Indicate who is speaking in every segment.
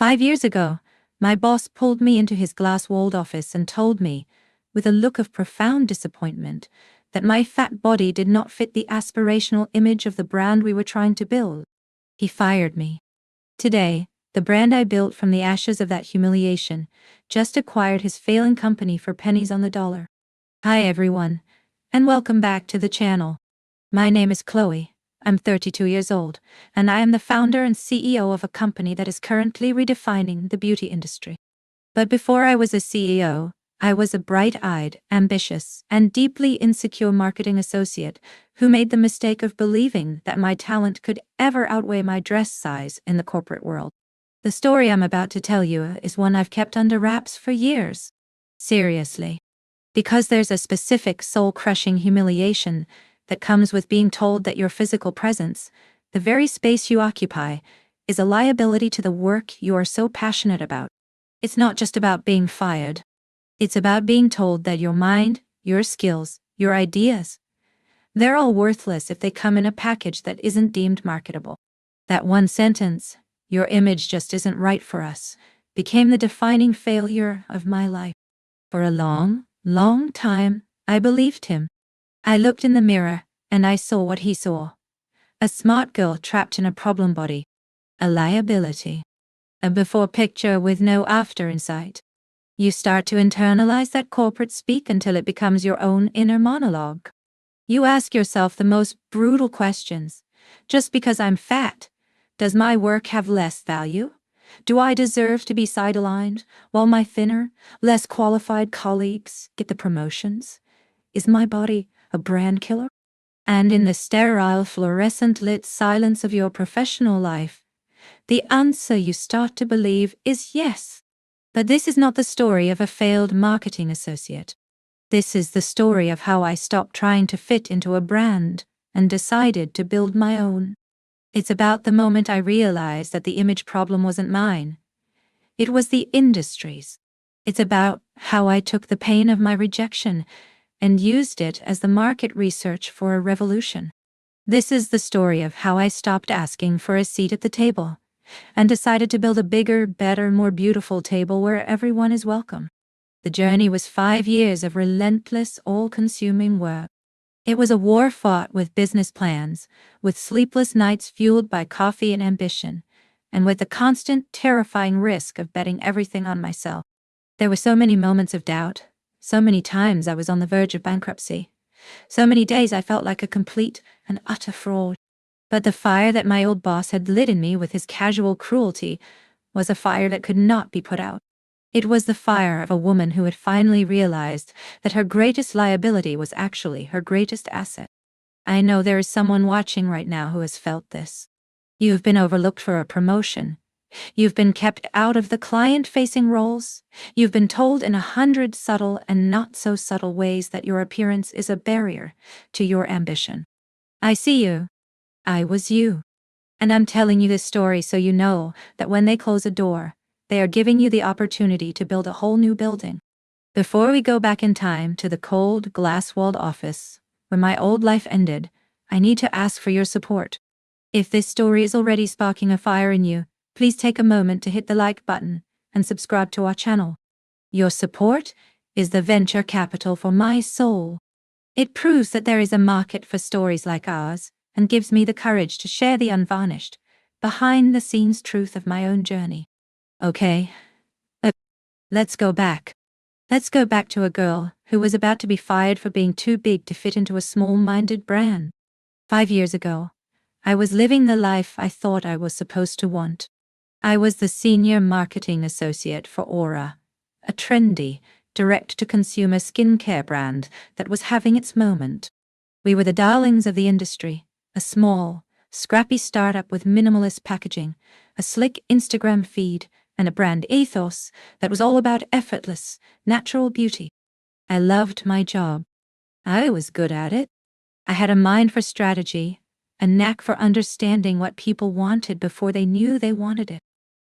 Speaker 1: 5 years ago, my boss pulled me into his glass-walled office and told me, with a look of profound disappointment, that my fat body did not fit the aspirational image of the brand we were trying to build. He fired me. Today, the brand I built from the ashes of that humiliation just acquired his failing company for pennies on the dollar. Hi everyone, and welcome back to the channel. My name is Chloe. I'm 32 years old, and I am the founder and CEO of a company that is currently redefining the beauty industry. But before I was a CEO, I was a bright-eyed, ambitious, and deeply insecure marketing associate who made the mistake of believing that my talent could ever outweigh my dress size in the corporate world. The story I'm about to tell you is one I've kept under wraps for years. Seriously. Because there's a specific soul-crushing humiliation that comes with being told that your physical presence, the very space you occupy, is a liability to the work you are so passionate about. It's not just about being fired. It's about being told that your mind, your skills, your ideas, they're all worthless if they come in a package that isn't deemed marketable. That one sentence, "Your image just isn't right for us," became the defining failure of my life. For a long, long time, I believed him. I looked in the mirror, and I saw what he saw. A smart girl trapped in a problem body. A liability. A before picture with no after in sight. You start to internalize that corporate speak until it becomes your own inner monologue. You ask yourself the most brutal questions. Just because I'm fat, does my work have less value? Do I deserve to be sidelined while my thinner, less qualified colleagues get the promotions? Is my body a brand killer? And in the sterile, fluorescent-lit silence of your professional life, the answer you start to believe is yes. But this is not the story of a failed marketing associate. This is the story of how I stopped trying to fit into a brand and decided to build my own. It's about the moment I realized that the image problem wasn't mine. It was the industry's. It's about how I took the pain of my rejection and used it as the market research for a revolution. This is the story of how I stopped asking for a seat at the table and decided to build a bigger, better, more beautiful table where everyone is welcome. The journey was 5 years of relentless, all-consuming work. It was a war fought with business plans, with sleepless nights fueled by coffee and ambition, and with the constant, terrifying risk of betting everything on myself. There were so many moments of doubt. So many times I was on the verge of bankruptcy. So many days I felt like a complete and utter fraud. But the fire that my old boss had lit in me with his casual cruelty was a fire that could not be put out. It was the fire of a woman who had finally realized that her greatest liability was actually her greatest asset. I know there is someone watching right now who has felt this. You've been overlooked for a promotion. You've been kept out of the client-facing roles. You've been told in 100 subtle and not-so-subtle ways that your appearance is a barrier to your ambition. I see you. I was you. And I'm telling you this story so you know that when they close a door, they are giving you the opportunity to build a whole new building. Before we go back in time to the cold, glass-walled office where my old life ended, I need to ask for your support. If this story is already sparking a fire in you, please take a moment to hit the like button and subscribe to our channel. Your support is the venture capital for my soul. It proves that there is a market for stories like ours and gives me the courage to share the unvarnished, behind-the-scenes truth of my own journey. Okay, let's go back. Let's go back to a girl who was about to be fired for being too big to fit into a small-minded brand. 5 years ago, I was living the life I thought I was supposed to want. I was the senior marketing associate for Aura, a trendy, direct-to-consumer skincare brand that was having its moment. We were the darlings of the industry, a small, scrappy startup with minimalist packaging, a slick Instagram feed, and a brand ethos that was all about effortless, natural beauty. I loved my job. I was good at it. I had a mind for strategy, a knack for understanding what people wanted before they knew they wanted it.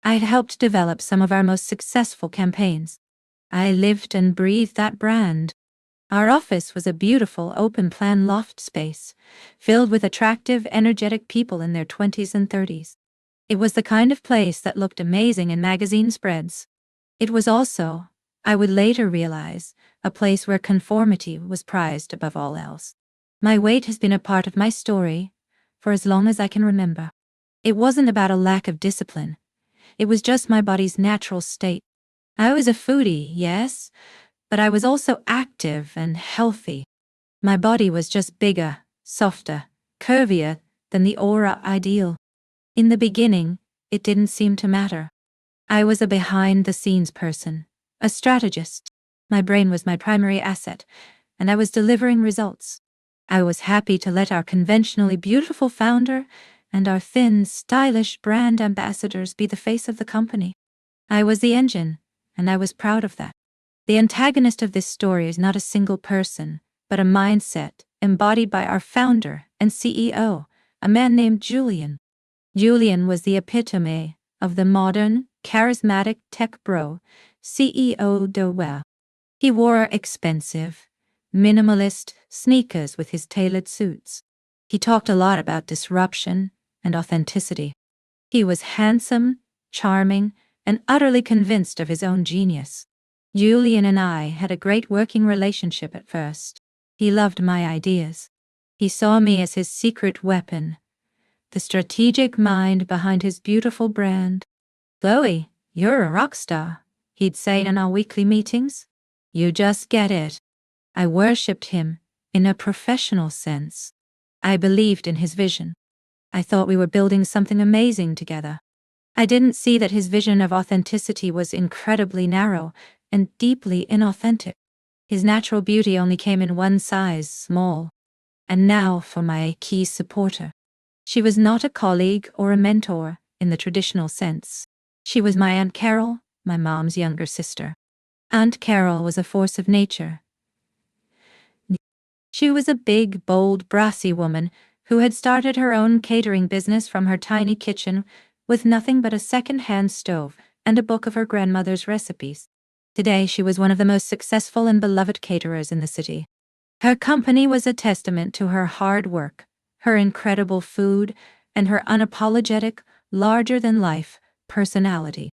Speaker 1: I had helped develop some of our most successful campaigns. I lived and breathed that brand. Our office was a beautiful, open-plan loft space, filled with attractive, energetic people in their 20s and 30s. It was the kind of place that looked amazing in magazine spreads. It was also, I would later realize, a place where conformity was prized above all else. My weight has been a part of my story for as long as I can remember. It wasn't about a lack of discipline. It was just my body's natural state. I was a foodie, yes, but I was also active and healthy. My body was just bigger, softer, curvier than the aura ideal. In the beginning, it didn't seem to matter. I was a behind-the-scenes person, a strategist. My brain was my primary asset, and I was delivering results. I was happy to let our conventionally beautiful founder and our thin, stylish brand ambassadors be the face of the company. I was the engine, and I was proud of that. The antagonist of this story is not a single person, but a mindset embodied by our founder and CEO, a man named Julian. Julian was the epitome of the modern, charismatic tech bro, CEO Dowell. He wore expensive, minimalist sneakers with his tailored suits. He talked a lot about disruption and authenticity. He was handsome, charming, and utterly convinced of his own genius. Julian and I had a great working relationship at first. He loved my ideas. He saw me as his secret weapon, the strategic mind behind his beautiful brand. "Chloe, you're a rock star," he'd say in our weekly meetings. "You just get it." I worshipped him, in a professional sense. I believed in his vision. I thought we were building something amazing together. I didn't see that his vision of authenticity was incredibly narrow and deeply inauthentic. His natural beauty only came in one size small. And now for my key supporter. She was not a colleague or a mentor in the traditional sense. She was my Aunt Carol, my mom's younger sister. Aunt Carol was a force of nature. She was a big, bold, brassy woman who had started her own catering business from her tiny kitchen with nothing but a second-hand stove and a book of her grandmother's recipes. Today she was one of the most successful and beloved caterers in the city. Her company was a testament to her hard work, her incredible food, and her unapologetic, larger-than-life personality.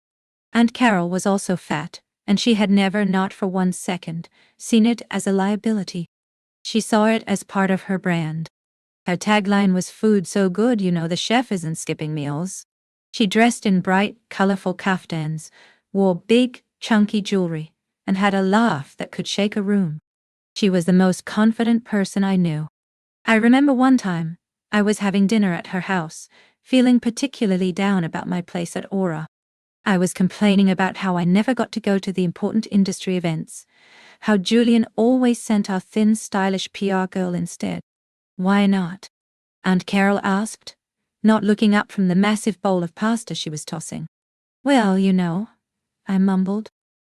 Speaker 1: Aunt Carol was also fat, and she had never, not for 1 second, seen it as a liability. She saw it as part of her brand. Her tagline was "Food so good, you know the chef isn't skipping meals." She dressed in bright, colorful kaftans, wore big, chunky jewelry, and had a laugh that could shake a room. She was the most confident person I knew. I remember one time, I was having dinner at her house, feeling particularly down about my place at Aura. I was complaining about how I never got to go to the important industry events, how Julian always sent our thin, stylish PR girl instead. "Why not?" Aunt Carol asked, not looking up from the massive bowl of pasta she was tossing. "Well, you know," I mumbled.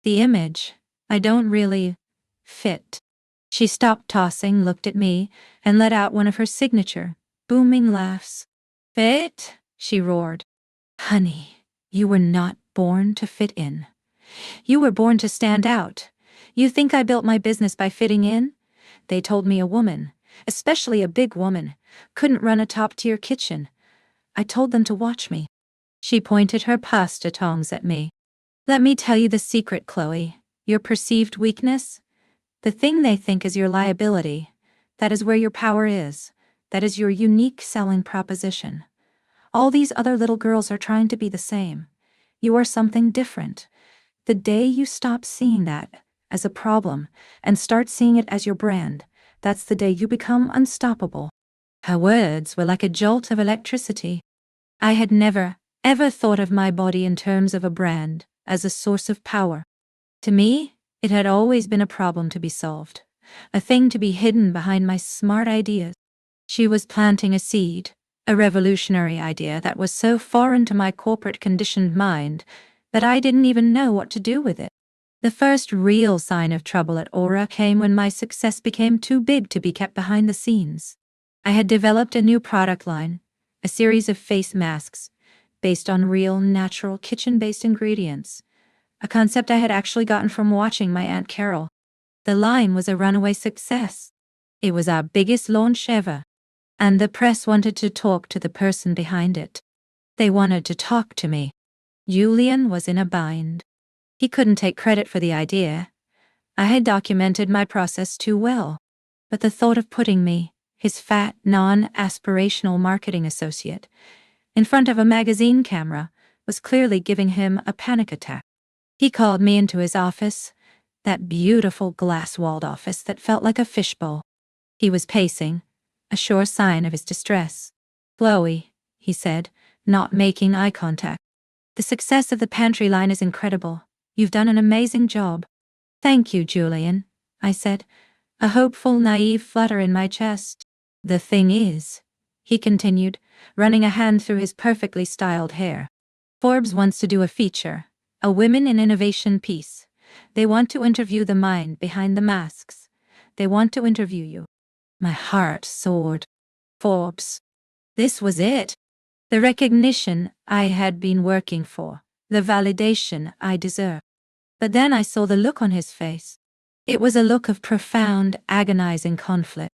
Speaker 1: "The image, I don't really fit." She stopped tossing, looked at me, and let out one of her signature, booming laughs. "Fit?" she roared. "Honey, you were not born to fit in. You were born to stand out. You think I built my business by fitting in? They told me a woman, especially a big woman, couldn't run a top-tier kitchen. I told them to watch me." She pointed her pasta tongs at me. "Let me tell you the secret, Chloe. Your perceived weakness? The thing they think is your liability. That is where your power is. That is your unique selling proposition. All these other little girls are trying to be the same. You are something different. The day you stop seeing that as a problem and start seeing it as your brand, that's the day you become unstoppable." Her words were like a jolt of electricity. I had never, ever thought of my body in terms of a brand, as a source of power. To me, it had always been a problem to be solved, a thing to be hidden behind my smart ideas. She was planting a seed, a revolutionary idea that was so foreign to my corporate conditioned mind that I didn't even know what to do with it. The first real sign of trouble at Aura came when my success became too big to be kept behind the scenes. I had developed a new product line, a series of face masks, based on real, natural, kitchen-based ingredients, a concept I had actually gotten from watching my Aunt Carol. The line was a runaway success. It was our biggest launch ever, and the press wanted to talk to the person behind it. They wanted to talk to me. Julian was in a bind. He couldn't take credit for the idea. I had documented my process too well. But the thought of putting me, his fat, non-aspirational marketing associate, in front of a magazine camera was clearly giving him a panic attack. He called me into his office, that beautiful glass-walled office that felt like a fishbowl. He was pacing, a sure sign of his distress. "Chloe," he said, not making eye contact. "The success of the pantry line is incredible. You've done an amazing job." "Thank you, Julian," I said, a hopeful, naive flutter in my chest. "The thing is," he continued, running a hand through his perfectly styled hair, "Forbes wants to do a feature, a Women in Innovation piece. They want to interview the mind behind the masks. They want to interview you." My heart soared. Forbes. This was it. The recognition I had been working for, the validation I deserved. But then I saw the look on his face. It was a look of profound, agonizing conflict.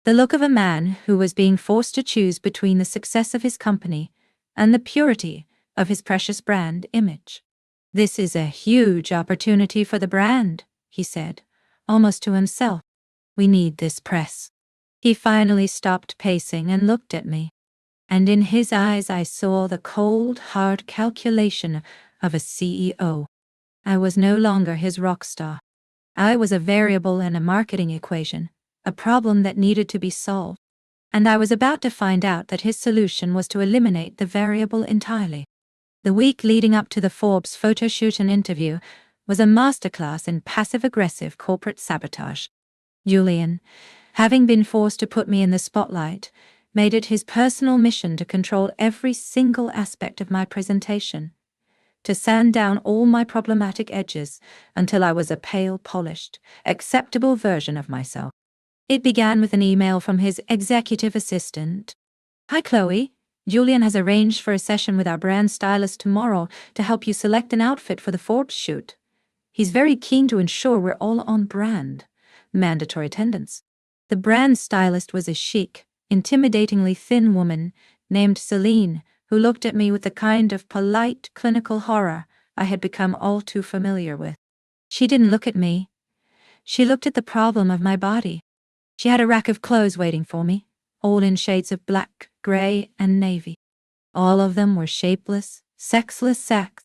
Speaker 1: The look of a man who was being forced to choose between the success of his company and the purity of his precious brand image. "This is a huge opportunity for the brand," he said, almost to himself. "We need this press." He finally stopped pacing and looked at me. And in his eyes I saw the cold, hard calculation of a CEO. I was no longer his rock star. I was a variable in a marketing equation, a problem that needed to be solved. And I was about to find out that his solution was to eliminate the variable entirely. The week leading up to the Forbes photo shoot and interview was a masterclass in passive-aggressive corporate sabotage. Julian, having been forced to put me in the spotlight, made it his personal mission to control every single aspect of my presentation, to sand down all my problematic edges until I was a pale, polished, acceptable version of myself. It began with an email from his executive assistant. "Hi Chloe, Julian has arranged for a session with our brand stylist tomorrow to help you select an outfit for the Forbes shoot. He's very keen to ensure we're all on brand. Mandatory attendance." The brand stylist was a chic, intimidatingly thin woman named Celine, who looked at me with the kind of polite, clinical horror I had become all too familiar with. She didn't look at me. She looked at the problem of my body. She had a rack of clothes waiting for me, all in shades of black, gray, and navy. All of them were shapeless, sexless sex.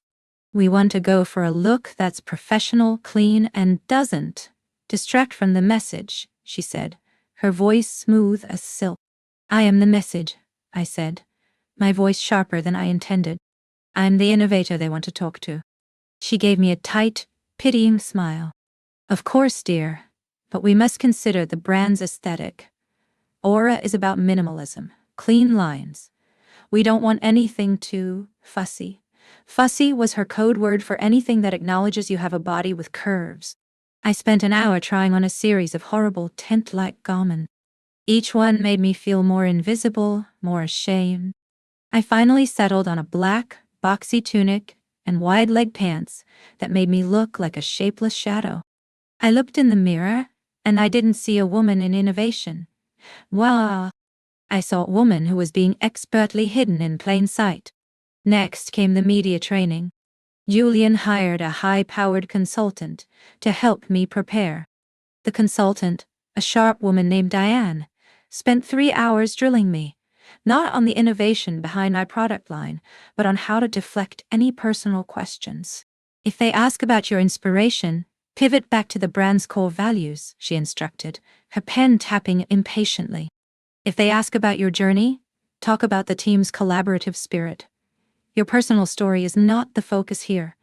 Speaker 1: "We want to go for a look that's professional, clean, and doesn't distract from the message," she said, her voice smooth as silk. "I am the message," I said, my voice sharper than I intended. "I'm the innovator they want to talk to." She gave me a tight, pitying smile. "Of course, dear, but we must consider the brand's aesthetic. Aura is about minimalism, clean lines. We don't want anything too fussy." Fussy was her code word for anything that acknowledges you have a body with curves. I spent an hour trying on a series of horrible tent-like garments. Each one made me feel more invisible, more ashamed. I finally settled on a black, boxy tunic and wide-leg pants that made me look like a shapeless shadow. I looked in the mirror, and I didn't see a woman in innovation. Well, I saw a woman who was being expertly hidden in plain sight. Next came the media training. Julian hired a high-powered consultant to help me prepare. The consultant, a sharp woman named Diane, spent 3 hours drilling me, not on the innovation behind my product line, but on how to deflect any personal questions. "If they ask about your inspiration, pivot back to the brand's core values," she instructed, her pen tapping impatiently. "If they ask about your journey, talk about the team's collaborative spirit. Your personal story is not the focus here.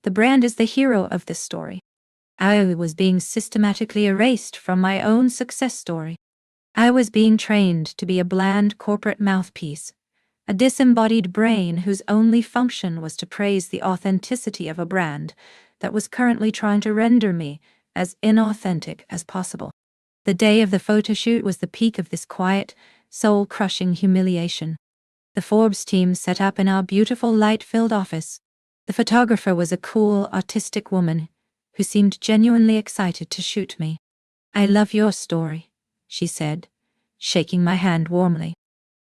Speaker 1: The brand is the hero of this story." I was being systematically erased from my own success story. I was being trained to be a bland corporate mouthpiece, a disembodied brain whose only function was to praise the authenticity of a brand that was currently trying to render me as inauthentic as possible. The day of the photo shoot was the peak of this quiet, soul-crushing humiliation. The Forbes team set up in our beautiful light-filled office. The photographer was a cool, artistic woman who seemed genuinely excited to shoot me. "I love your story," she said, shaking my hand warmly.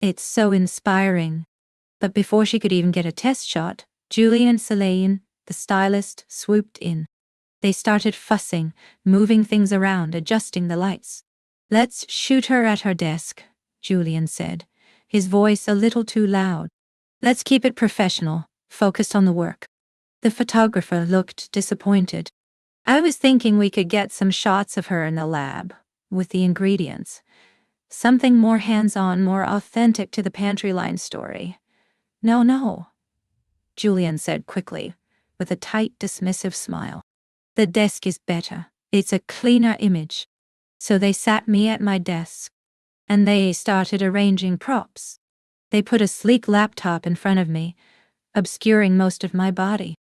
Speaker 1: "It's so inspiring." But before she could even get a test shot, Julie and Selene, the stylist, swooped in. They started fussing, moving things around, adjusting the lights. "Let's shoot her at her desk," Julian said, his voice a little too loud. "Let's keep it professional, focused on the work." The photographer looked disappointed. "I was thinking we could get some shots of her in the lab, with the ingredients. Something more hands-on, more authentic to the pantry line story." No, Julian said quickly, with a tight, dismissive smile. "The desk is better. It's a cleaner image." So they sat me at my desk, and they started arranging props. They put a sleek laptop in front of me, obscuring most of my body.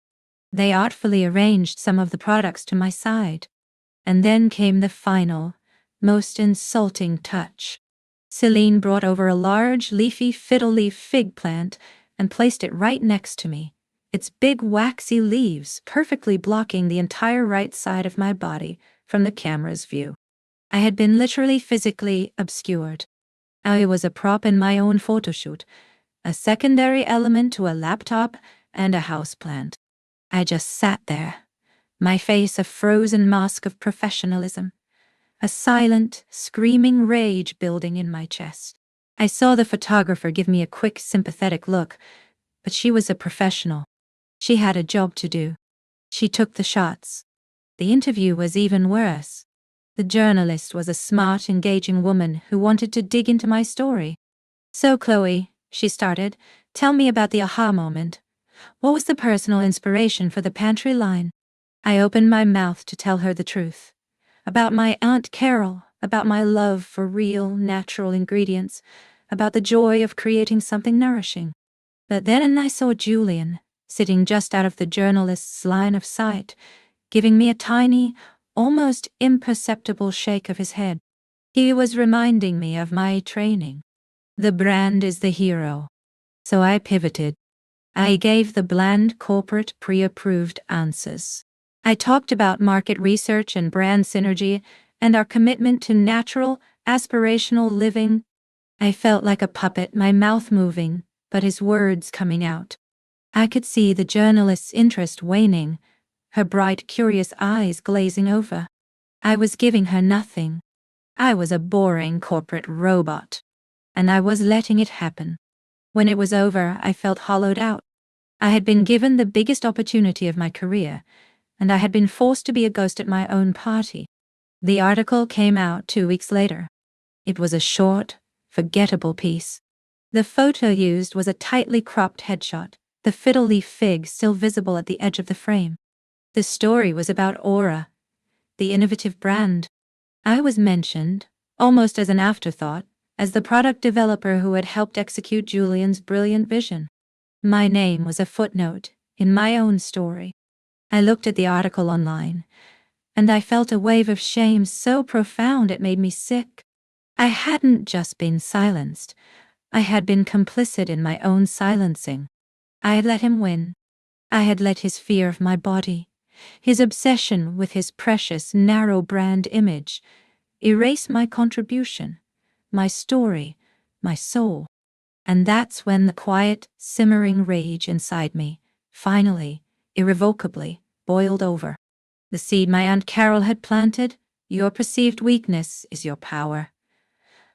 Speaker 1: They artfully arranged some of the products to my side. And then came the final, most insulting touch. Celine brought over a large, leafy fiddle-leaf fig plant and placed it right next to me, its big waxy leaves perfectly blocking the entire right side of my body from the camera's view. I had been literally physically obscured. I was a prop in my own photoshoot, a secondary element to a laptop and a houseplant. I just sat there, my face a frozen mask of professionalism, a silent, screaming rage building in my chest. I saw the photographer give me a quick, sympathetic look, but she was a professional. She had a job to do. She took the shots. The interview was even worse. The journalist was a smart, engaging woman who wanted to dig into my story. "So, Chloe," she started, "tell me about the aha moment. What was the personal inspiration for the pantry line?" I opened my mouth to tell her the truth. About my Aunt Carol, about my love for real, natural ingredients, about the joy of creating something nourishing. But then I saw Julian, sitting just out of the journalist's line of sight, giving me a tiny, almost imperceptible shake of his head. He was reminding me of my training. The brand is the hero. So I pivoted. I gave the bland corporate pre-approved answers. I talked about market research and brand synergy and our commitment to natural, aspirational living. I felt like a puppet, my mouth moving, but his words coming out. I could see the journalist's interest waning, her bright, curious eyes glazing over. I was giving her nothing. I was a boring corporate robot, and I was letting it happen. When it was over, I felt hollowed out. I had been given the biggest opportunity of my career, and I had been forced to be a ghost at my own party. The article came out 2 weeks later. It was a short, forgettable piece. The photo used was a tightly cropped headshot, the fiddle leaf fig still visible at the edge of the frame. The story was about Aura, the innovative brand. I was mentioned, almost as an afterthought, as the product developer who had helped execute Julian's brilliant vision. My name was a footnote in my own story. I looked at the article online, and I felt a wave of shame so profound it made me sick. I hadn't just been silenced. I had been complicit in my own silencing. I had let him win. I had let his fear of my body, his obsession with his precious, narrow brand image, erase my contribution, my story, my soul. And that's when the quiet, simmering rage inside me, finally, irrevocably, boiled over. The seed my Aunt Carol had planted, your perceived weakness is your power,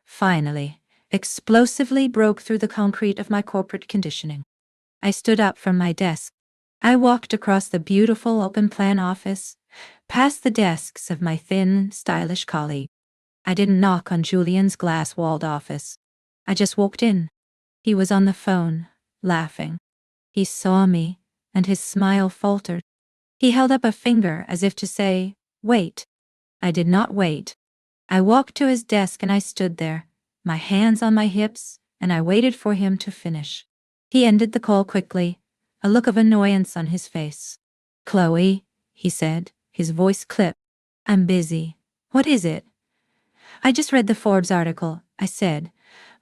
Speaker 1: finally, explosively broke through the concrete of my corporate conditioning. I stood up from my desk. I walked across the beautiful open-plan office, past the desks of my thin, stylish colleague. I didn't knock on Julian's glass-walled office. I just walked in. He was on the phone, laughing. He saw me, and his smile faltered. He held up a finger as if to say, "Wait." I did not wait. I walked to his desk and I stood there, my hands on my hips, and I waited for him to finish. He ended the call quickly, a look of annoyance on his face. "Chloe," he said, his voice clipped. "I'm busy. What is it?" "I just read the Forbes article," I said,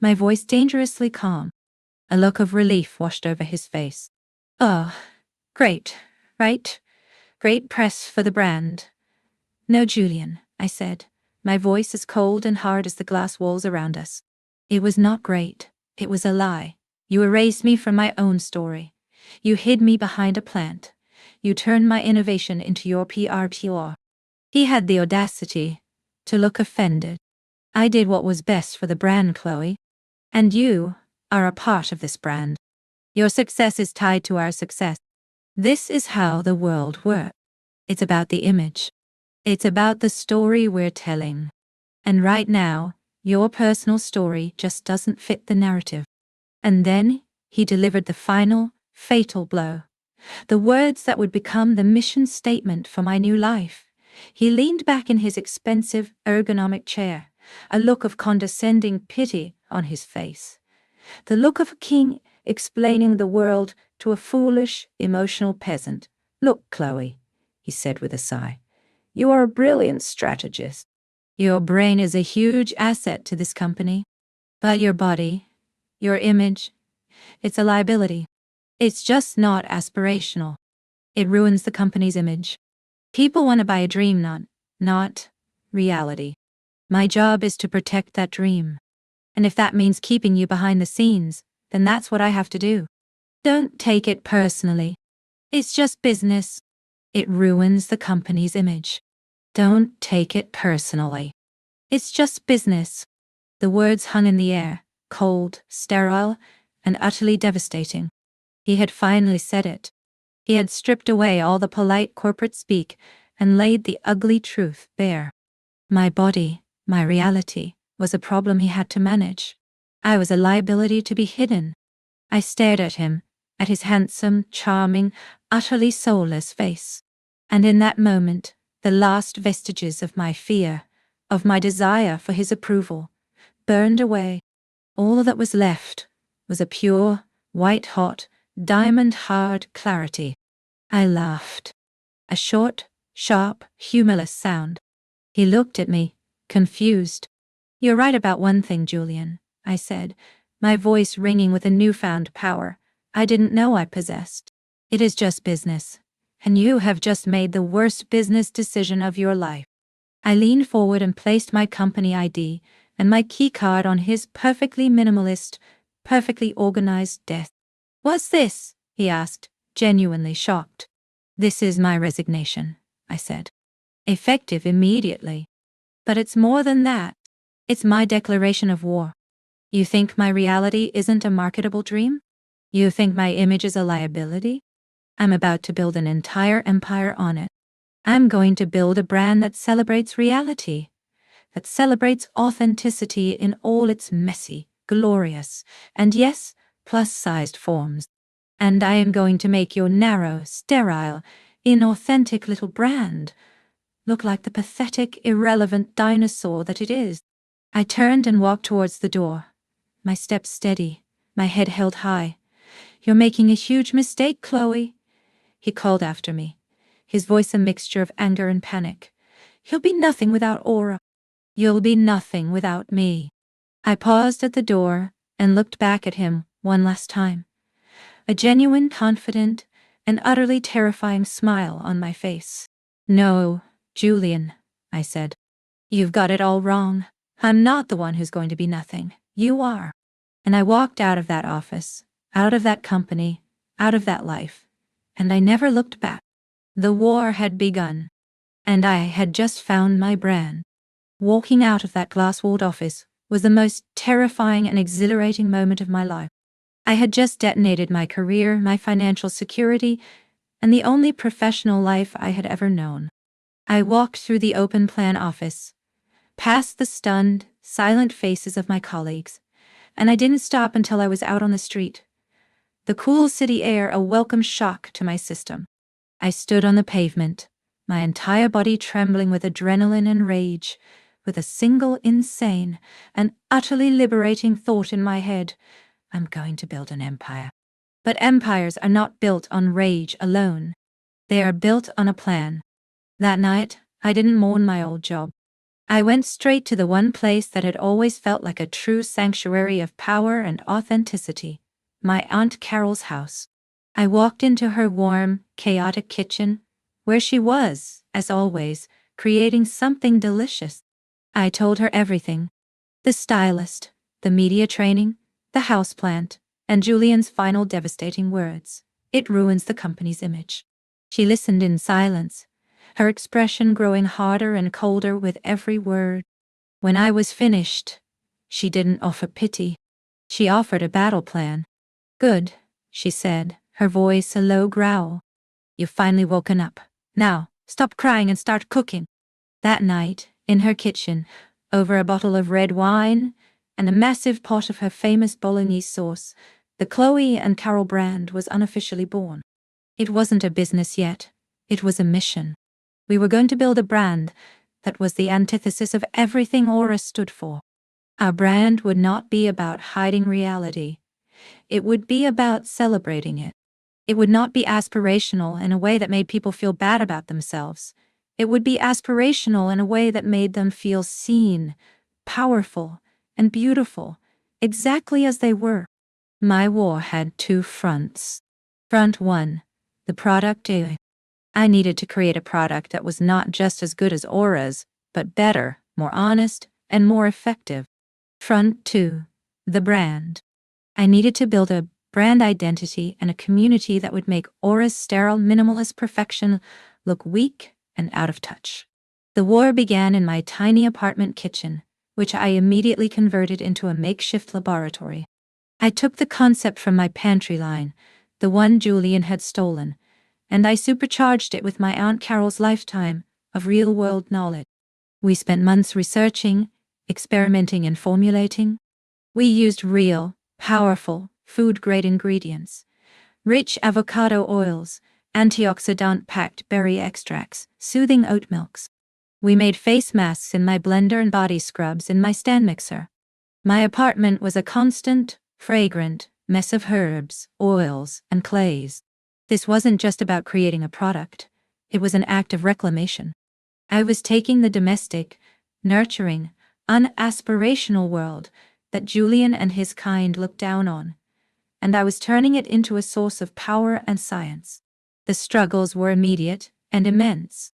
Speaker 1: my voice dangerously calm. A look of relief washed over his face. "Oh, great, right? Great press for the brand." "No, Julian," I said, my voice as cold and hard as the glass walls around us. "It was not great. It was a lie. You erased me from my own story. You hid me behind a plant. You turned my innovation into your PR tour. He had the audacity to look offended. I did what was best for the brand, Chloe. And you are a part of this brand. Your success is tied to our success. This is how the world works. It's about the image. It's about the story we're telling. And right now, your personal story just doesn't fit the narrative. And then he delivered the final, fatal blow. The words that would become the mission statement for my new life. He leaned back in his expensive, ergonomic chair, a look of condescending pity on his face. The look of a king explaining the world to a foolish, emotional peasant. Look, Chloe, he said with a sigh. You are a brilliant strategist. Your brain is a huge asset to this company. But your body, your image, it's a liability. It's just not aspirational. It ruins the company's image. People want to buy a dream, not reality. My job is to protect that dream. And if that means keeping you behind the scenes, then that's what I have to do. Don't take it personally. It's just business. It ruins the company's image. Don't take it personally. It's just business. The words hung in the air, cold, sterile, and utterly devastating. He had finally said it. He had stripped away all the polite corporate speak and laid the ugly truth bare. My body, my reality, was a problem he had to manage. I was a liability to be hidden. I stared at him, at his handsome, charming, utterly soulless face. And in that moment, the last vestiges of my fear, of my desire for his approval, burned away. All that was left was a pure, white-hot, diamond-hard clarity. I laughed. A short, sharp, humorless sound. He looked at me, confused. You're right about one thing, Julian, I said, my voice ringing with a newfound power I didn't know I possessed. It is just business, and you have just made the worst business decision of your life. I leaned forward and placed my company ID and my key card on his perfectly minimalist, perfectly organized desk. What's this? He asked, genuinely shocked. This is my resignation, I said. Effective immediately. But it's more than that. It's my declaration of war. You think my reality isn't a marketable dream? You think my image is a liability? I'm about to build an entire empire on it. I'm going to build a brand that celebrates reality, that celebrates authenticity in all its messy, glorious, and yes, plus-sized forms. And I am going to make your narrow, sterile, inauthentic little brand look like the pathetic, irrelevant dinosaur that it is. I turned and walked towards the door, my steps steady, my head held high. You're making a huge mistake, Chloe, he called after me, his voice a mixture of anger and panic. You'll be nothing without Aura. You'll be nothing without me. I paused at the door and looked back at him one last time. A genuine, confident, and utterly terrifying smile on my face. No, Julian, I said. You've got it all wrong. I'm not the one who's going to be nothing. You are. And I walked out of that office, out of that company, out of that life, and I never looked back. The war had begun, and I had just found my brand. Walking out of that glass-walled office was the most terrifying and exhilarating moment of my life. I had just detonated my career, my financial security, and the only professional life I had ever known. I walked through the open plan office, past the stunned, silent faces of my colleagues, and I didn't stop until I was out on the street. The cool city air a welcome shock to my system. I stood on the pavement, my entire body trembling with adrenaline and rage, with a single insane and utterly liberating thought in my head. I'm going to build an empire. But empires are not built on rage alone. They are built on a plan. That night, I didn't mourn my old job. I went straight to the one place that had always felt like a true sanctuary of power and authenticity, my Aunt Carol's house. I walked into her warm, chaotic kitchen, where she was, as always, creating something delicious. I told her everything. The stylist, the media training, the houseplant, And Julian's final devastating words, "It ruins the company's image." She listened in silence, her expression growing harder and colder with every word. When I was finished, she didn't offer pity. She offered a battle plan. "Good," she said, her voice a low growl. "You've finally woken up. Now, stop crying and start cooking." That night, in her kitchen, over a bottle of red wine and a massive pot of her famous bolognese sauce, the Chloe and Carol brand was unofficially born. It wasn't a business yet. It was a mission. We were going to build a brand that was the antithesis of everything Aura stood for. Our brand would not be about hiding reality. It would be about celebrating it. It would not be aspirational in a way that made people feel bad about themselves. It would be aspirational in a way that made them feel seen, powerful, and beautiful, exactly as they were. My war had two fronts. Front one, the product. I needed to create a product that was not just as good as Aura's, but better, more honest, and more effective. Front two, the brand. I needed to build a brand identity and a community that would make Aura's sterile, minimalist perfection look weak and out of touch. The war began in my tiny apartment kitchen, which I immediately converted into a makeshift laboratory. I took the concept from my pantry line, the one Julian had stolen, and I supercharged it with my Aunt Carol's lifetime of real-world knowledge. We spent months researching, experimenting, and formulating. We used real, powerful, food-grade ingredients, rich avocado oils, antioxidant-packed berry extracts, soothing oat milks. We made face masks in my blender and body scrubs in my stand mixer. My apartment was a constant, fragrant mess of herbs, oils, and clays. This wasn't just about creating a product. It was an act of reclamation. I was taking the domestic, nurturing, unaspirational world that Julian and his kind looked down on, and I was turning it into a source of power and science. The struggles were immediate and immense.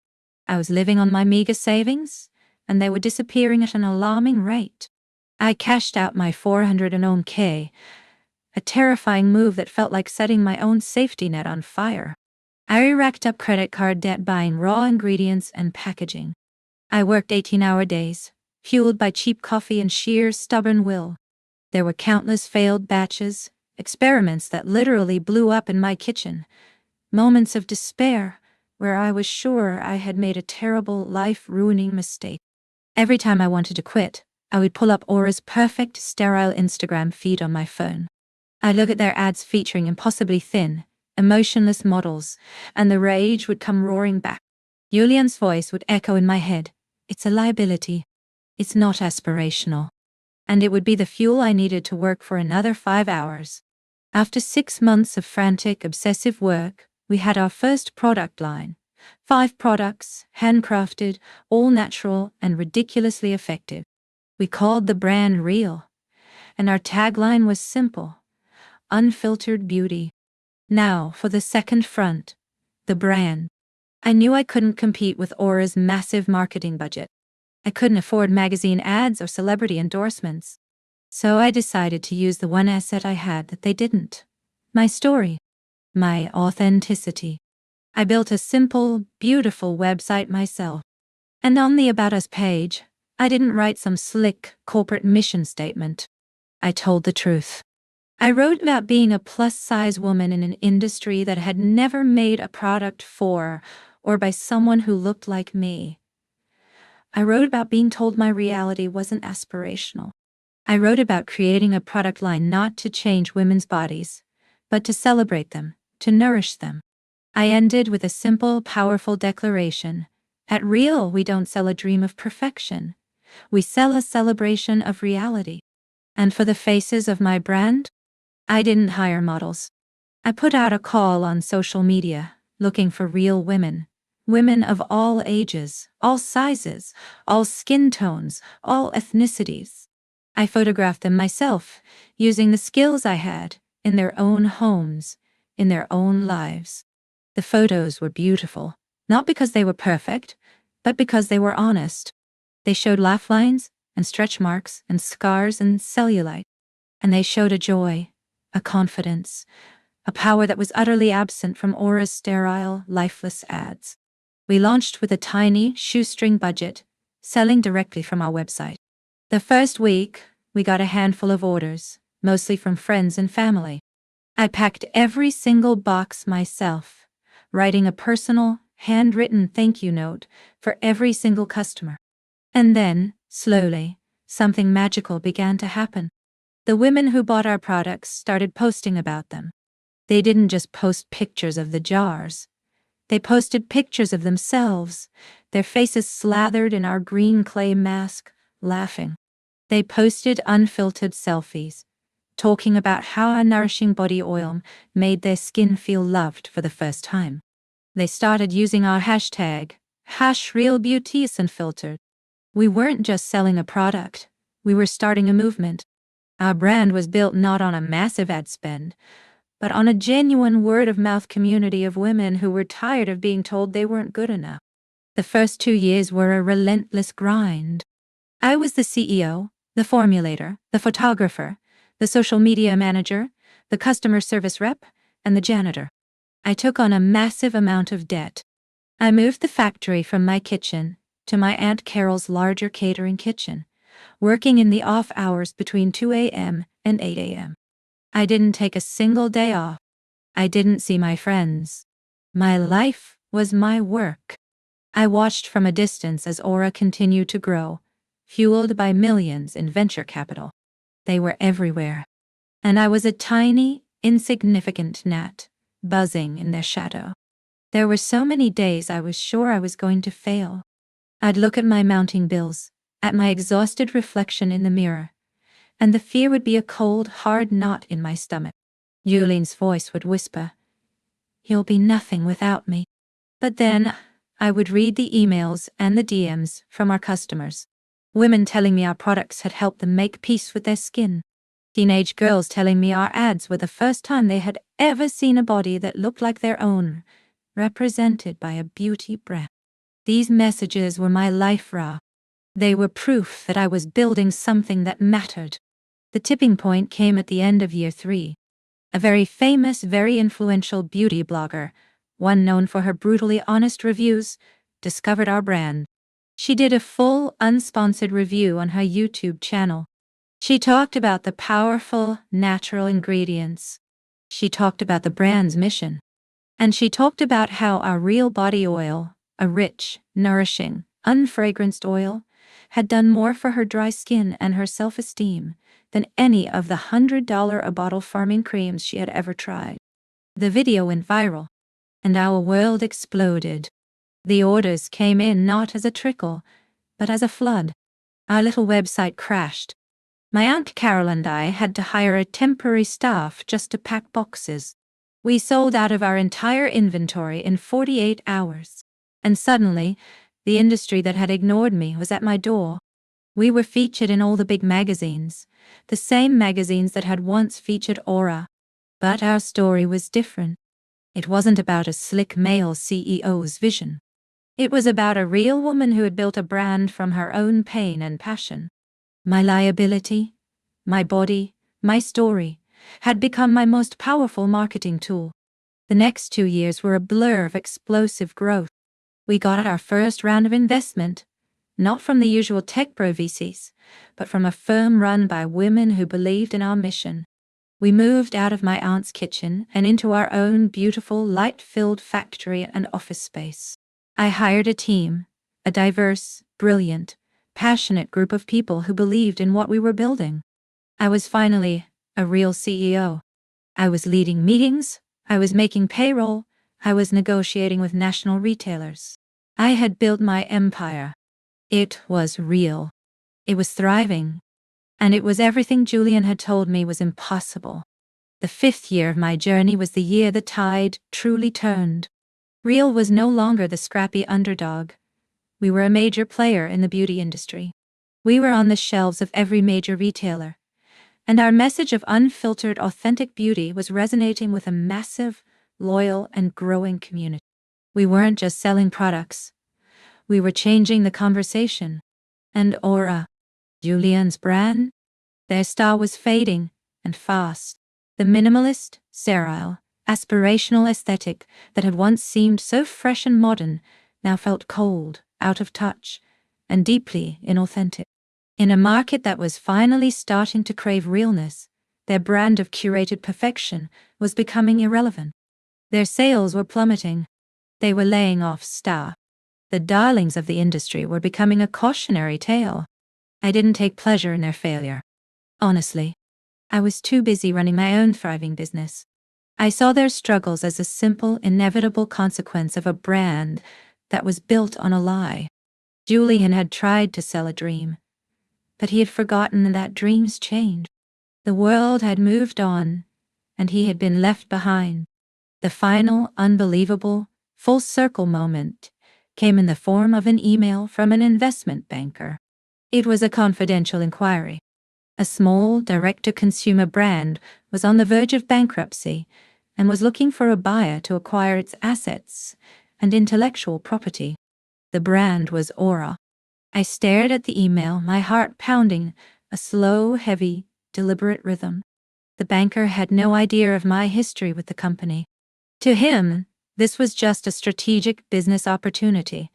Speaker 1: I was living on my meager savings, and they were disappearing at an alarming rate. I cashed out my 400k, a terrifying move that felt like setting my own safety net on fire. I racked up credit card debt buying raw ingredients and packaging. I worked 18-hour days, fueled by cheap coffee and sheer stubborn will. There were countless failed batches, experiments that literally blew up in my kitchen, moments of despair where I was sure I had made a terrible, life-ruining mistake. Every time I wanted to quit, I would pull up Aura's perfect, sterile Instagram feed on my phone. I'd look at their ads featuring impossibly thin, emotionless models, and the rage would come roaring back. Julian's voice would echo in my head. "It's a liability. It's not aspirational." And it would be the fuel I needed to work for another 5 hours. After 6 months of frantic, obsessive work, we had our first product line. 5 products, handcrafted, all natural, and ridiculously effective. We called the brand Real, and our tagline was simple: unfiltered beauty. Now, for the second front, the brand. I knew I couldn't compete with Aura's massive marketing budget. I couldn't afford magazine ads or celebrity endorsements. So I decided to use the one asset I had that they didn't: my story, my authenticity. I built a simple, beautiful website myself. And on the About Us page, I didn't write some slick corporate mission statement. I told the truth. I wrote about being a plus-size woman in an industry that had never made a product for or by someone who looked like me. I wrote about being told my reality wasn't aspirational. I wrote about creating a product line not to change women's bodies, but to celebrate them, to nourish them. I ended with a simple, powerful declaration. At Real, we don't sell a dream of perfection. We sell a celebration of reality. And for the faces of my brand, I didn't hire models. I put out a call on social media, looking for real women. Women of all ages, all sizes, all skin tones, all ethnicities. I photographed them myself, using the skills I had, in their own homes, in their own lives. The photos were beautiful, not because they were perfect, but because they were honest. They showed laugh lines, and stretch marks, and scars, and cellulite. And they showed a joy a confidence, a power that was utterly absent from Aura's sterile, lifeless ads. We launched with a tiny, shoestring budget, selling directly from our website. The first week, we got a handful of orders, mostly from friends and family. I packed every single box myself, writing a personal, handwritten thank you note for every single customer. And then, slowly, something magical began to happen. The women who bought our products started posting about them. They didn't just post pictures of the jars. They posted pictures of themselves, their faces slathered in our green clay mask, laughing. They posted unfiltered selfies, talking about how our nourishing body oil made their skin feel loved for the first time. They started using our hashtag, #RealBeautyIsn'tFiltered. We weren't just selling a product, we were starting a movement. Our brand was built not on a massive ad spend, but on a genuine word-of-mouth community of women who were tired of being told they weren't good enough. The first 2 years were a relentless grind. I was the CEO, the formulator, the photographer, the social media manager, the customer service rep, and the janitor. I took on a massive amount of debt. I moved the factory from my kitchen to my Aunt Carol's larger catering kitchen, working in the off hours between 2 a.m. and 8 a.m. I didn't take a single day off. I didn't see my friends. My life was my work. I watched from a distance as Aura continued to grow, fueled by millions in venture capital. They were everywhere. And I was a tiny, insignificant gnat, buzzing in their shadow. There were so many days I was sure I was going to fail. I'd look at my mounting bills, at my exhausted reflection in the mirror, and the fear would be a cold, hard knot in my stomach. Julian's voice would whisper, "You'll be nothing without me." But then, I would read the emails and the DMs from our customers. Women telling me our products had helped them make peace with their skin. Teenage girls telling me our ads were the first time they had ever seen a body that looked like their own, represented by a beauty brand. These messages were my life raft. They were proof that I was building something that mattered. The tipping point came at the end of year 3. A very famous, very influential beauty blogger, one known for her brutally honest reviews, discovered our brand. She did a full, unsponsored review on her YouTube channel. She talked about the powerful, natural ingredients. She talked about the brand's mission. And she talked about how our real body oil, a rich, nourishing, unfragranced oil, had done more for her dry skin and her self-esteem than any of the $100-a-bottle farming creams she had ever tried. The video went viral, and our world exploded. The orders came in not as a trickle, but as a flood. Our little website crashed. My Aunt Carol and I had to hire a temporary staff just to pack boxes. We sold out of our entire inventory in 48 hours. And suddenly, the industry that had ignored me was at my door. We were featured in all the big magazines, the same magazines that had once featured Aura. But our story was different. It wasn't about a slick male CEO's vision. It was about a real woman who had built a brand from her own pain and passion. My liability, my body, my story, had become my most powerful marketing tool. The next 2 years were a blur of explosive growth. We got our first round of investment, not from the usual tech bro VCs, but from a firm run by women who believed in our mission. We moved out of my aunt's kitchen and into our own beautiful, light-filled factory and office space. I hired a team, a diverse, brilliant, passionate group of people who believed in what we were building. I was finally a real CEO. I was leading meetings, I was making payroll, I was negotiating with national retailers. I had built my empire. It was real. It was thriving. And it was everything Julian had told me was impossible. The 5th year of my journey was the year the tide truly turned. Real was no longer the scrappy underdog. We were a major player in the beauty industry. We were on the shelves of every major retailer. And our message of unfiltered, authentic beauty was resonating with a massive, loyal, and growing community. We weren't just selling products. We were changing the conversation. And Aura, Julian's brand, their star was fading, and fast. The minimalist, sterile, aspirational aesthetic that had once seemed so fresh and modern now felt cold, out of touch, and deeply inauthentic. In a market that was finally starting to crave realness, their brand of curated perfection was becoming irrelevant. Their sales were plummeting. They were laying off staff. The darlings of the industry were becoming a cautionary tale. I didn't take pleasure in their failure. Honestly, I was too busy running my own thriving business. I saw their struggles as a simple, inevitable consequence of a brand that was built on a lie. Julian had tried to sell a dream, but he had forgotten that dreams change. The world had moved on, and he had been left behind. The final, unbelievable, full-circle moment came in the form of an email from an investment banker. It was a confidential inquiry. A small, direct-to-consumer brand was on the verge of bankruptcy and was looking for a buyer to acquire its assets and intellectual property. The brand was Aura. I stared at the email, my heart pounding, a slow, heavy, deliberate rhythm. The banker had no idea of my history with the company. To him, this was just a strategic business opportunity,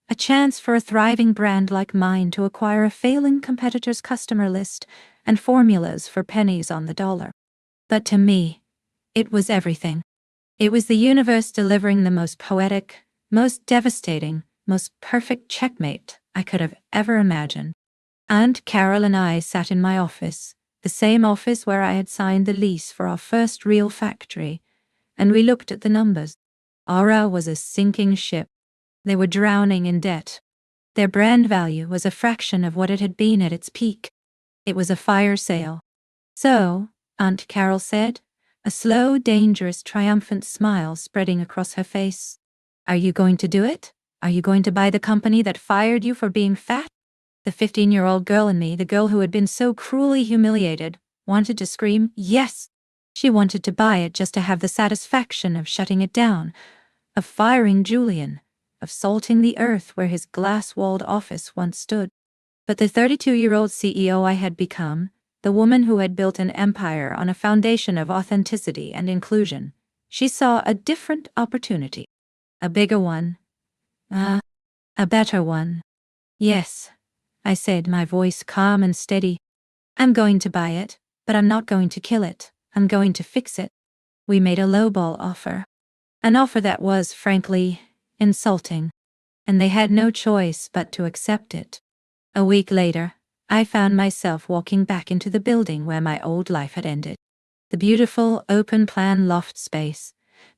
Speaker 1: a chance for a thriving brand like mine to acquire a failing competitor's customer list and formulas for pennies on the dollar. But to me, it was everything. It was the universe delivering the most poetic, most devastating, most perfect checkmate I could have ever imagined. Aunt Carol and I sat in my office, the same office where I had signed the lease for our first real factory, and we looked at the numbers. Aura was a sinking ship. They were drowning in debt. Their brand value was a fraction of what it had been at its peak. It was a fire sale. So, Aunt Carol said, a slow, dangerous, triumphant smile spreading across her face. Are you going to do it? Are you going to buy the company that fired you for being fat? The 15-year-old girl in me, the girl who had been so cruelly humiliated, wanted to scream, yes. She wanted to buy it just to have the satisfaction of shutting it down, of firing Julian, of salting the earth where his glass-walled office once stood. But the 32-year-old CEO I had become, the woman who had built an empire on a foundation of authenticity and inclusion, she saw a different opportunity. A bigger one. A better one. Yes, I said, my voice calm and steady. I'm going to buy it, but I'm not going to kill it. I'm going to fix it. We made a lowball offer. An offer that was, frankly, insulting. And they had no choice but to accept it. A week later, I found myself walking back into the building where my old life had ended. The beautiful, open-plan loft space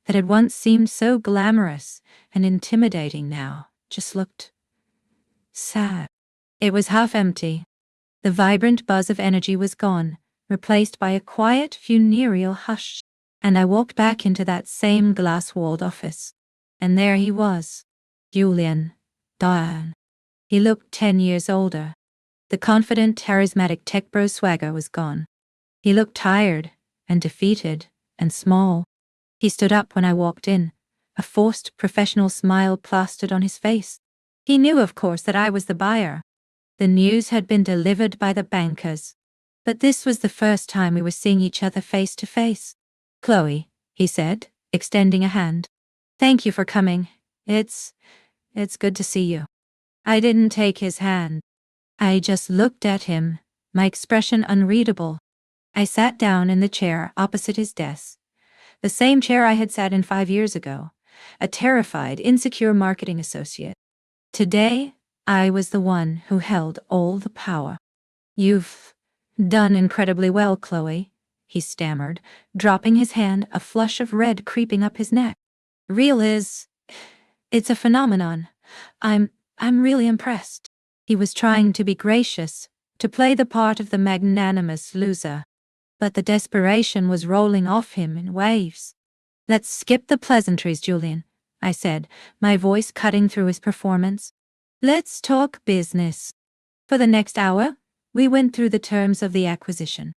Speaker 1: that had once seemed so glamorous and intimidating now just looked sad. It was half empty. The vibrant buzz of energy was gone, replaced by a quiet, funereal hush. And I walked back into that same glass-walled office. And there he was, Julian, Diane. He looked 10 years older. The confident, charismatic tech bro swagger was gone. He looked tired and defeated and small. He stood up when I walked in, a forced professional smile plastered on his face. He knew, of course, that I was the buyer. The news had been delivered by the bankers. But this was the first time we were seeing each other face to face. Chloe, he said, extending a hand. Thank you for coming. It's good to see you. I didn't take his hand. I just looked at him, my expression unreadable. I sat down in the chair opposite his desk, the same chair I had sat in 5 years ago, a terrified, insecure marketing associate. Today, I was the one who held all the power. You've done incredibly well, Chloe, he stammered, dropping his hand, a flush of red creeping up his neck. It's a phenomenon. I'm really impressed. He was trying to be gracious, to play the part of the magnanimous loser. But the desperation was rolling off him in waves. Let's skip the pleasantries, Julian, I said, my voice cutting through his performance. Let's talk business. For the next hour, we went through the terms of the acquisition.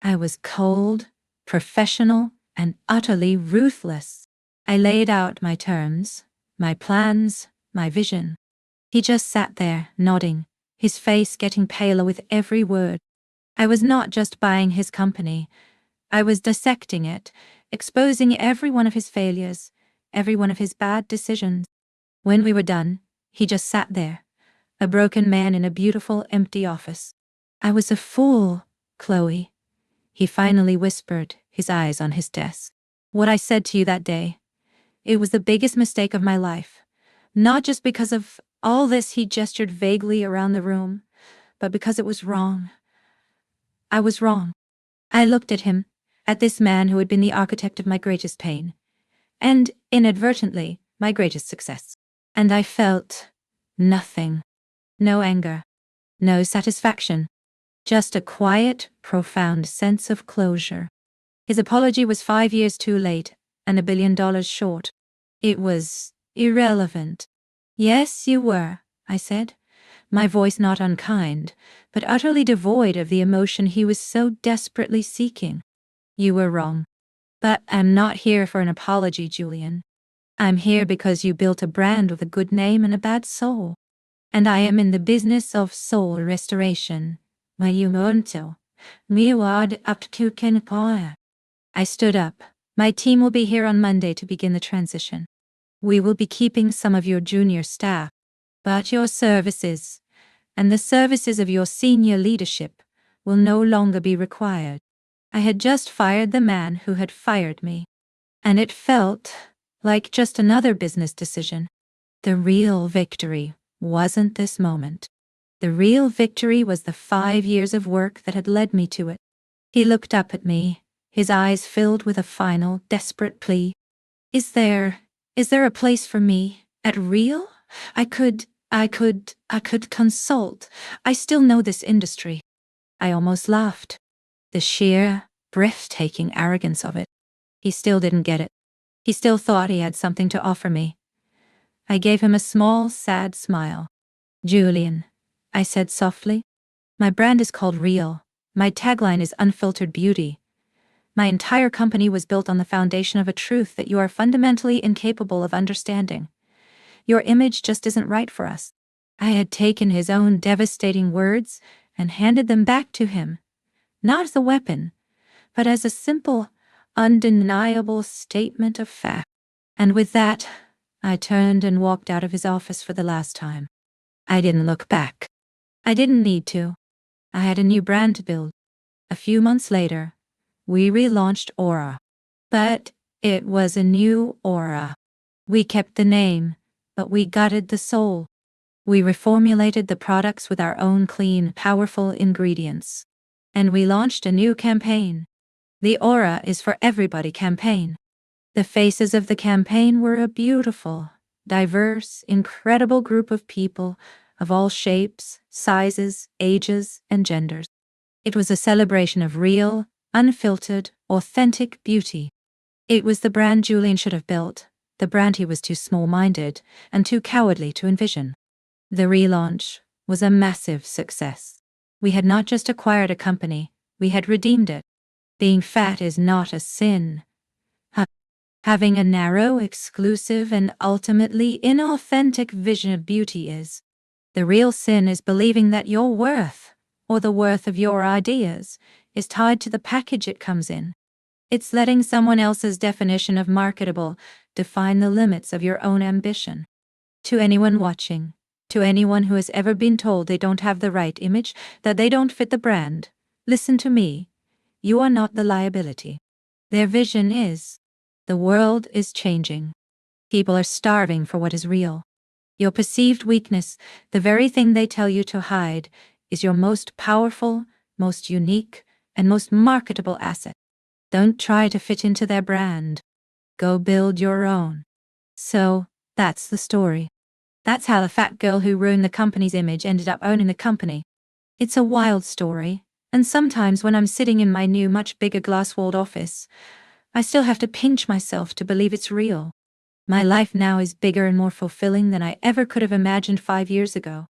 Speaker 1: I was cold, professional, and utterly ruthless. I laid out my terms, my plans, my vision. He just sat there, nodding, his face getting paler with every word. I was not just buying his company. I was dissecting it, exposing every one of his failures, every one of his bad decisions. When we were done, he just sat there, a broken man in a beautiful, empty office. I was a fool, Chloe, he finally whispered, his eyes on his desk. What I said to you that day, it was the biggest mistake of my life. Not just because of all this, he gestured vaguely around the room, but because it was wrong. I was wrong. I looked at him, at this man who had been the architect of my greatest pain, and, inadvertently, my greatest success. And I felt nothing. No anger. No satisfaction. Just a quiet, profound sense of closure. His apology was 5 years too late, and $1 billion short. It was irrelevant. Yes, you were, I said, my voice not unkind, but utterly devoid of the emotion he was so desperately seeking. You were wrong. But I'm not here for an apology, Julian. I'm here because you built a brand with a good name and a bad soul. And I am in the business of soul restoration. I stood up. My team will be here on Monday to begin the transition. We will be keeping some of your junior staff, but your services, and the services of your senior leadership, will no longer be required. I had just fired the man who had fired me, and it felt like just another business decision. The real victory wasn't this moment. The real victory was the 5 years of work that had led me to it. He looked up at me, his eyes filled with a final, desperate plea. Is there a place for me at Real? I could consult. I still know this industry. I almost laughed. The sheer, breathtaking arrogance of it. He still didn't get it. He still thought he had something to offer me. I gave him a small, sad smile. Julian, I said softly, my brand is called Real. My tagline is unfiltered beauty. My entire company was built on the foundation of a truth that you are fundamentally incapable of understanding. Your image just isn't right for us. I had taken his own devastating words and handed them back to him, not as a weapon, but as a simple, undeniable statement of fact. And with that, I turned and walked out of his office for the last time. I didn't look back. I didn't need to. I had a new brand to build. A few months later, we relaunched Aura. But it was a new Aura. We kept the name, but we gutted the soul. We reformulated the products with our own clean, powerful ingredients. And we launched a new campaign. The Aura is for Everybody campaign. The faces of the campaign were a beautiful, diverse, incredible group of people of all shapes, sizes, ages, and genders. It was a celebration of real, unfiltered, authentic beauty. It was the brand Julian should have built, the brand he was too small-minded and too cowardly to envision. The relaunch was a massive success. We had not just acquired a company, we had redeemed it. Being fat is not a sin. Having a narrow, exclusive, and ultimately inauthentic vision of beauty is. The real sin is believing that your worth, or the worth of your ideas, is tied to the package it comes in. It's letting someone else's definition of marketable define the limits of your own ambition. To anyone watching, to anyone who has ever been told they don't have the right image, that they don't fit the brand, listen to me. You are not the liability. Their vision is. The world is changing. People are starving for what is real. Your perceived weakness, the very thing they tell you to hide, is your most powerful, most unique, and most marketable asset. Don't try to fit into their brand. Go build your own. So, that's the story. That's how the fat girl who ruined the company's image ended up owning the company. It's a wild story, and sometimes when I'm sitting in my new, much bigger glass-walled office, I still have to pinch myself to believe it's real. My life now is bigger and more fulfilling than I ever could have imagined 5 years ago.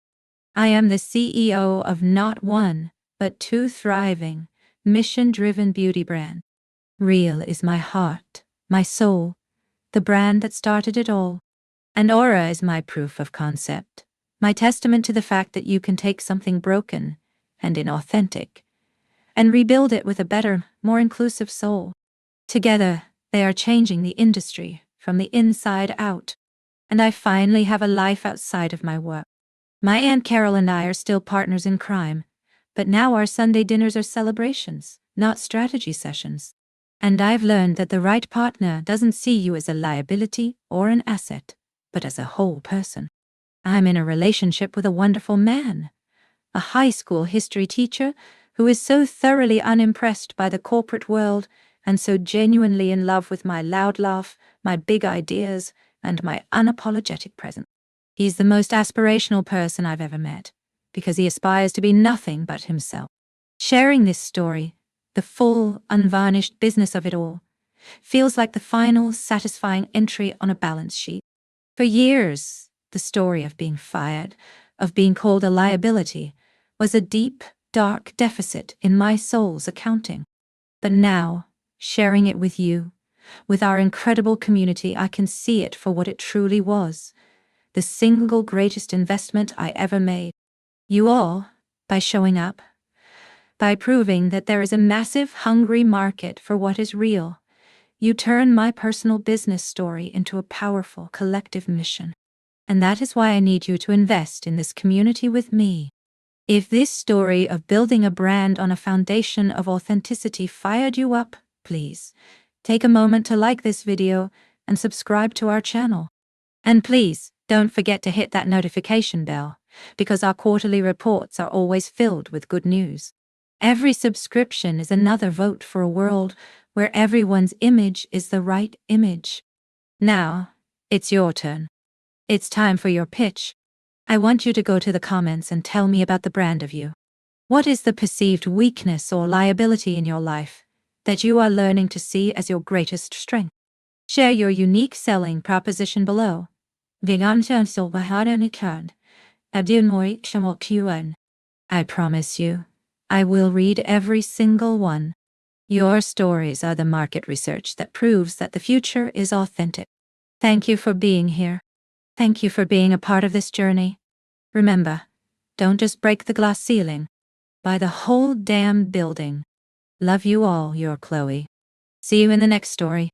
Speaker 1: I am the CEO of not one, but 2 thriving, mission-driven beauty brands. Real is my heart, my soul, the brand that started it all. And Aura is my proof of concept, my testament to the fact that you can take something broken and inauthentic and rebuild it with a better, more inclusive soul. Together, they are changing the industry from the inside out. And I finally have a life outside of my work. My Aunt Carol and I are still partners in crime, but now our Sunday dinners are celebrations, not strategy sessions. And I've learned that the right partner doesn't see you as a liability or an asset, but as a whole person. I'm in a relationship with a wonderful man, a high school history teacher who is so thoroughly unimpressed by the corporate world and so genuinely in love with my loud laugh, my big ideas, and my unapologetic presence. He's the most aspirational person I've ever met, because he aspires to be nothing but himself. Sharing this story, the full, unvarnished business of it all, feels like the final, satisfying entry on a balance sheet. For years, the story of being fired, of being called a liability, was a deep, dark deficit in my soul's accounting. But now, sharing it with you, with our incredible community, I can see it for what it truly was. The single greatest investment I ever made. You all, by showing up, by proving that there is a massive, hungry market for what is real, you turn my personal business story into a powerful collective mission. And that is why I need you to invest in this community with me. If this story of building a brand on a foundation of authenticity fired you up, please take a moment to like this video and subscribe to our channel. And please, don't forget to hit that notification bell, because our quarterly reports are always filled with good news. Every subscription is another vote for a world where everyone's image is the right image. Now, it's your turn. It's time for your pitch. I want you to go to the comments and tell me about the brand of you. What is the perceived weakness or liability in your life that you are learning to see as your greatest strength? Share your unique selling proposition below. I promise you, I will read every single one. Your stories are the market research that proves that the future is authentic. Thank you for being here. Thank you for being a part of this journey. Remember, don't just break the glass ceiling. Buy the whole damn building. Love you all, your Chloe. See you in the next story.